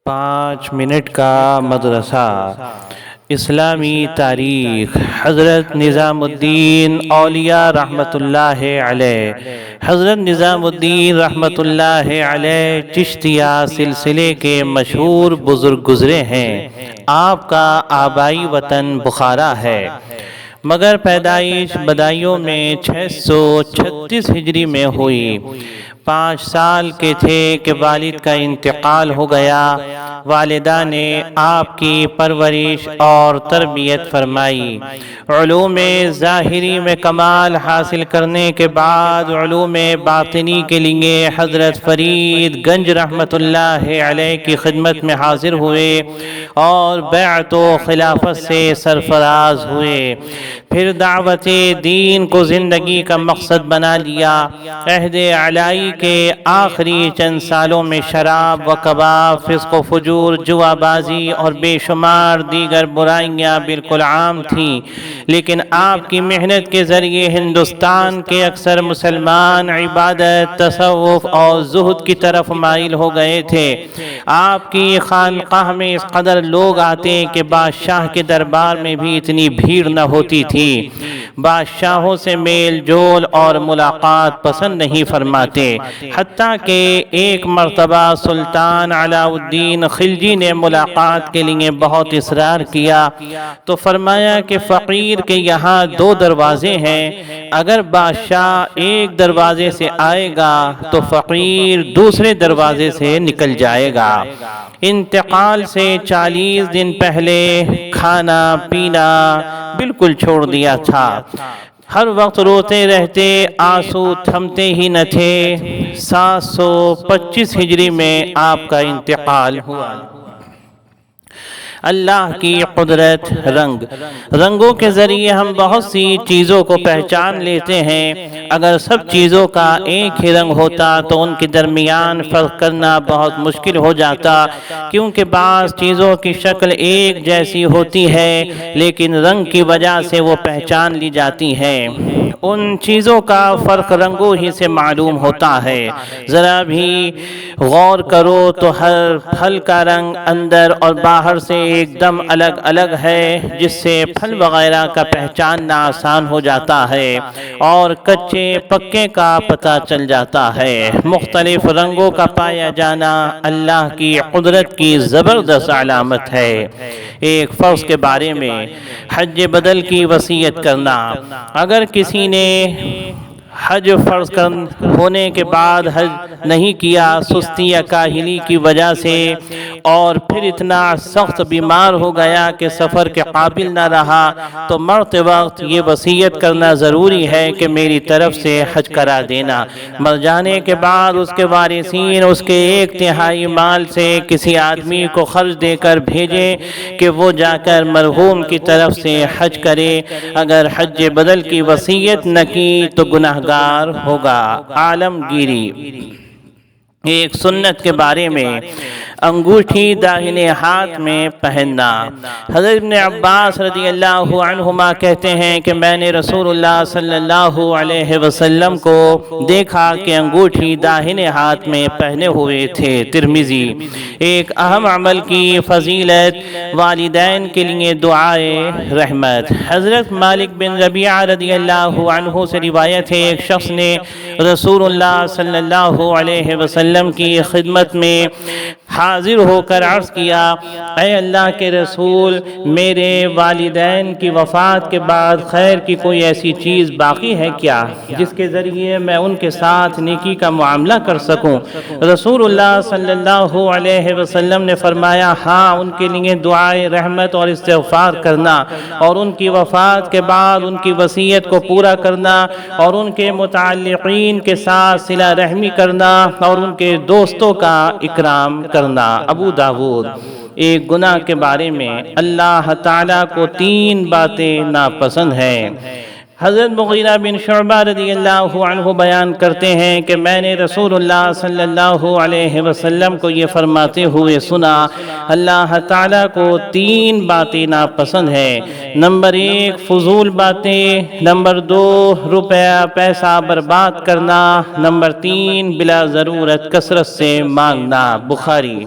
5 minute کا مدرسہ اسلامی تاریخ۔ حضرت نظام الدین اولیاء رحمۃ اللہ علیہ، حضرت نظام الدین رحمۃ اللہ علیہ چشتیہ سلسلے کے مشہور بزرگ گزرے ہیں۔ آپ کا آبائی وطن بخارا ہے، مگر پیدائش بدایوں میں 636 ہجری میں ہوئی۔ 5 سال کے تھے کہ والد کا انتقال ہو گیا۔ والدہ نے آپ کی پرورش اور تربیت فرمائی۔ علوم ظاہری میں کمال حاصل کرنے کے بعد علوم باطنی کے لیے حضرت فرید گنج رحمۃ اللہ علیہ کی خدمت میں حاضر ہوئے اور بیعت و خلافت سے سرفراز ہوئے۔ پھر دعوت دین کو زندگی کا مقصد بنا لیا۔ عہد علائی کے آخری چند سالوں میں شراب و کباب، فسق و فجور، جوا بازی اور بے شمار دیگر برائیاں بالکل عام تھیں، لیکن آپ کی محنت کے ذریعے ہندوستان کے اکثر مسلمان عبادت، تصوف اور زہد کی طرف مائل ہو گئے تھے۔ آپ کی خانقاہ میں اس قدر لوگ آتے کہ بادشاہ کے دربار میں بھی اتنی بھیڑ نہ ہوتی تھی۔ بادشاہوں سے میل جول اور ملاقات پسند نہیں فرماتے، حتیٰ کہ ایک مرتبہ سلطان علاء الدین خلجی نے ملاقات کے لیے بہت اصرار کیا تو فرمایا کہ فقیر کے یہاں 2 دروازے ہیں، اگر بادشاہ ایک دروازے سے آئے گا تو فقیر دوسرے دروازے سے نکل جائے گا۔ انتقال سے 40 دن پہلے کھانا پینا بالکل چھوڑ دیا تھا، ہر وقت روتے رہتے، آنسو تھمتے ہی نہ تھے۔ 725 ہجری میں آپ کا انتقال ہوا۔ اللہ کی قدرت، رنگوں کے ذریعے ہم بہت سی چیزوں کو پہچان لیتے ہیں۔ اگر سب چیزوں کا ایک ہی رنگ ہوتا تو ان کے درمیان فرق کرنا بہت مشکل ہو جاتا، کیونکہ بعض چیزوں کی شکل ایک جیسی ہوتی ہے لیکن رنگ کی وجہ سے وہ پہچان لی جاتی ہیں۔ ان چیزوں کا فرق رنگوں ہی سے معلوم ہوتا ہے۔ ذرا بھی غور کرو تو ہر پھل کا رنگ اندر اور باہر سے ایک دم الگ ہے، جس سے پھل وغیرہ کا پہچاننا آسان ہو جاتا ہے اور کچے پکے کا پتہ چل جاتا ہے۔ مختلف رنگوں کا پایا جانا اللہ کی قدرت کی زبردست علامت ہے۔ ایک فرض کے بارے میں حج بدل کی وصیت کرنا۔ اگر کسی نے حج فرض ہونے کے بعد حج نہیں کیا، سستی یا کاہلی کی وجہ سے، اور پھر اتنا سخت بیمار ہو گیا کہ سفر کے قابل نہ رہا، تو مرتے وقت یہ وصیت کرنا ضروری ہے کہ میری طرف سے حج کرا دینا۔ مر جانے کے بعد اس کے وارثین اس کے 1/3 مال سے کسی آدمی کو خرچ دے کر بھیجیں کہ وہ جا کر مرحوم کی طرف سے حج کرے۔ اگر حج بدل کی وصیت نہ کی تو گناہگار ہوگا۔ عالمگیری۔ ایک سنت کے بارے میں انگوٹھی داہنے ہاتھ میں پہننا۔ حضرت ابن عباس رضی اللہ عنہما کہتے ہیں کہ میں نے رسول اللہ صلی اللہ علیہ وسلم کو دیکھا کہ انگوٹھی داہنے ہاتھ میں پہنے ہوئے تھے۔ ترمذی۔ ایک اہم عمل کی فضیلت، والدین کے لیے دعائے رحمت۔ حضرت مالک بن ربیعہ رضی اللہ عنہ سے روایت ہے، ایک شخص نے رسول اللہ صلی اللہ علیہ وسلم کی خدمت میں حاضر ہو کر عرض کیا، اے اللہ کے رسول، میرے والدین کی وفات کے بعد خیر کی کوئی ایسی چیز باقی ہے کیا جس کے ذریعے میں ان کے ساتھ نیکی کا معاملہ کر سکوں؟ رسول اللہ صلی اللہ علیہ وسلم نے فرمایا، ہاں، ان کے لیے دعائے رحمت اور استغفار کرنا، اور ان کی وفات کے بعد ان کی وصیت کو پورا کرنا، اور ان کے متعلقین کے ساتھ صلہ رحمی کرنا، اور ان کے دوستوں کا اکرام کرنا۔ ابو داؤد۔ ایک گناہ کے بارے میں اللہ تعالیٰ کو 3 باتیں ناپسند ہیں۔ حضرت مغیرہ بن شعبہ رضی اللہ عنہ بیان کرتے ہیں کہ میں نے رسول اللہ صلی اللہ علیہ وسلم کو یہ فرماتے ہوئے سنا، اللہ تعالیٰ کو 3 باتیں ناپسند ہیں۔ نمبر 1 فضول باتیں، نمبر 2 روپیہ پیسہ برباد کرنا، نمبر 3 بلا ضرورت کثرت سے مانگنا۔ بخاری۔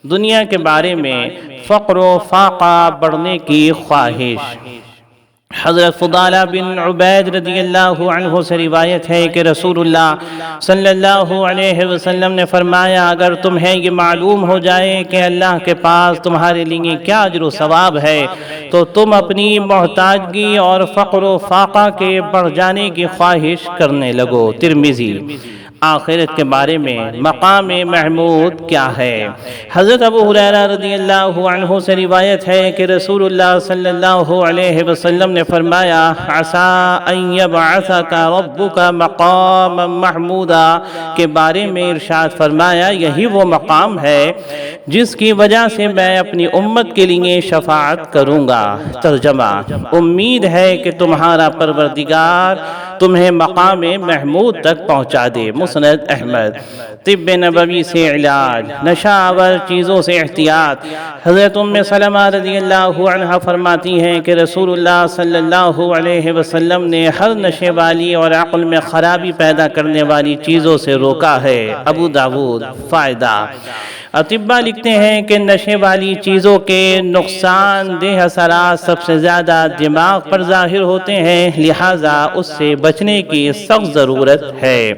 دنیا کے بارے میں فقر و فاقہ بڑھنے کی خواہش۔ حضرت فضالہ بن عبید رضی اللہ عنہ سے روایت ہے کہ رسول اللہ صلی اللہ علیہ وسلم نے فرمایا، اگر تمہیں یہ معلوم ہو جائے کہ اللہ کے پاس تمہارے لیے کیا اجر و ثواب ہے تو تم اپنی محتاجگی اور فقر و فاقہ کے بڑھ جانے کی خواہش کرنے لگو۔ ترمذی۔ آخرت کے بارے میں مقام محمود کیا ہے؟ حضرت ابو ہریرہ رضی اللہ عنہ سے روایت ہے کہ رسول اللہ صلی اللہ علیہ وسلم نے فرمایا، عَسَىٰ أَن يَبْعَثَكَ رَبُّكَ مَقَامًا مَحْمُودًا کے بارے میں ارشاد فرمایا، یہی وہ مقام ہے جس کی وجہ سے میں اپنی امت کے لیے شفاعت کروں گا۔ ترجمہ: امید ہے کہ تمہارا پروردگار تمہیں مقام محمود تک پہنچا دے۔ مسند احمد۔ طب نبوی سے علاج، نشہ آور چیزوں سے احتیاط۔ حضرت ام سلمہ رضی اللہ عنہ فرماتی ہیں کہ رسول اللہ صلی اللہ علیہ وسلم نے ہر نشے والی اور عقل میں خرابی پیدا کرنے والی چیزوں سے روکا ہے۔ ابو داؤد۔ فائدہ: اطباء لکھتے ہیں کہ نشے والی چیزوں کے نقصان دہ اثرات سب سے زیادہ دماغ پر ظاہر ہوتے ہیں، لہٰذا اس سے بچنے کی سخت ضرورت ہے۔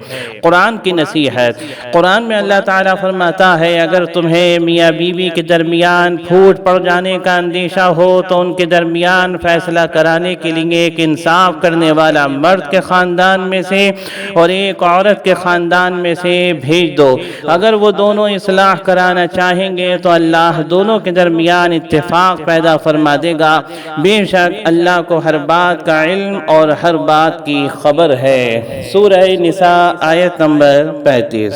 قرآن کی نصیحت۔ قرآن میں اللہ تعالیٰ فرماتا ہے، اگر تمہیں میاں بیوی کے درمیان پھوٹ پڑ جانے کا اندیشہ ہو تو ان کے درمیان فیصلہ کرانے کے لیے ایک انصاف کرنے والا مرد کے خاندان میں سے اور ایک عورت کے خاندان میں سے بھیج دو۔ اگر وہ دونوں اصلاح کرانا چاہیں گے تو اللہ دونوں کے درمیان اتفاق پیدا فرما دے گا۔ بے شک اللہ کو ہر بات کا علم اور ہر بات کی خبر ہے۔ سورہ نساء آیت نمبر 35۔